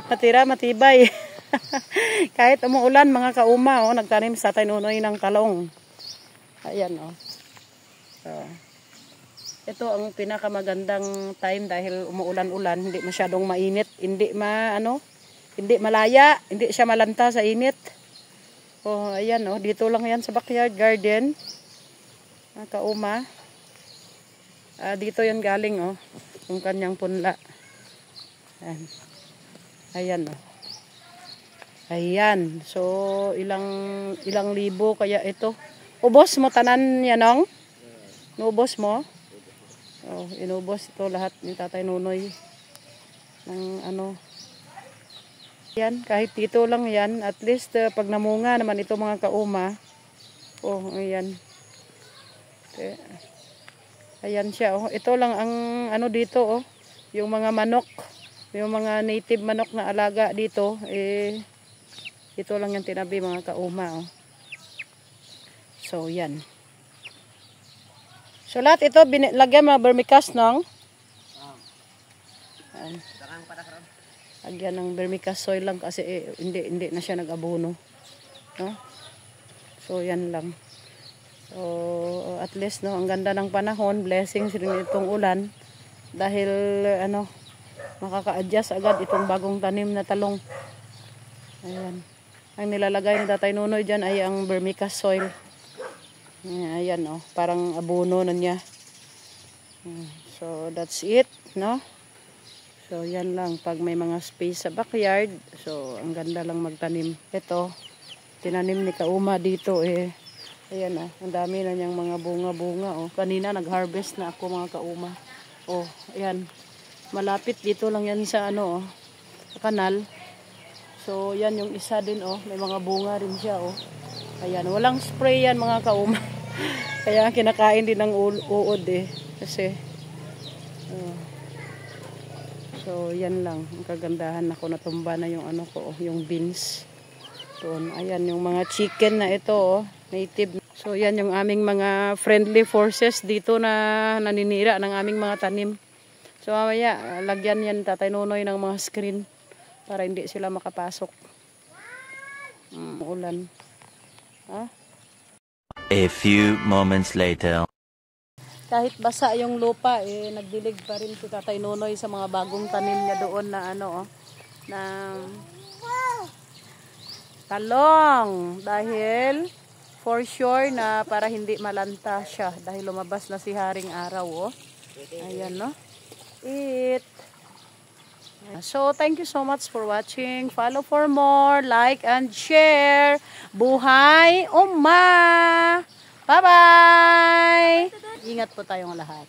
Matira, matibay. Kahit umuulan mga kauma, oh, nagtanim sa Tatay Nonoy ng talong. Ayan, oh. So, ito ang pinakamagandang time dahil umuulan-ulan, hindi masyadong mainit, hindi hindi malaya, hindi siya malanta sa init. Oh, ayan, oh, dito lang 'yan sa backyard garden. Mga kauma. Dito 'yon galing, oh, yung kanyang punla. Ayan. Ayan, oh. Ayan. So, ilang libo kaya ito. Ubos mo tanan yanong? Nubos mo? Oh, inubos ito lahat ni Tatay Nonoy ng yan, kahit dito lang yan, at least pag namunga naman ito mga kauma. Oh, ayan. Okay. Ayan siya, oh. Ito lang ang dito, oh, yung mga manok, yung mga native manok na alaga dito, ito lang yung tinabi mga kauma, oh. So, yan. So, lahat ito, lagyan mga vermicast, nong? Lagyan ng vermicast soil lang kasi hindi na siya nag-abono. No? So, yan lang. So, at least, no, ang ganda ng panahon, blessings rin itong ulan. Dahil, makaka-adjust agad itong bagong tanim na talong. Ayan. Ang nilalagay ni Tatay Nonoy dyan ay ang vermicast soil. Ayan, oh, parang abono na niya. So, that's it, no? So, yan lang. Pag may mga space sa backyard, so, ang ganda lang magtanim. Ito, tinanim ni Kauma dito, ayan, oh, ang dami na niyang mga bunga-bunga, oh. Kanina, nag-harvest na ako, mga Kauma. Oh, ayan. Malapit dito lang yan sa, sa kanal. So, yan yung isa din, oh. May mga bunga rin siya, oh. Ayan, walang spray yan mga kauma. Kaya kinakain din ng uod, kasi so yan lang ang kagandahan. Ako natumba na yung ko, yung beans doon. Ayan yung mga chicken na ito, oh, native. So yan yung aming mga friendly forces dito na naninira ng aming mga tanim. So mamaya lagyan yan Tatay Nonoy ng mga screen para hindi sila makapasok. Ulan. A few moments later. Kahit basa yung lupa, nagdilig pa rin si Tatay Nonoy sa mga bagong tanim niya doon na na talong. Dahil for sure na para hindi malanta siya dahil lumabas na si Haring Araw, oh. Ayan, no? So, thank you so much for watching. Follow for more, like and share. Buhay Uma! Bye-bye! Ingat po tayong lahat.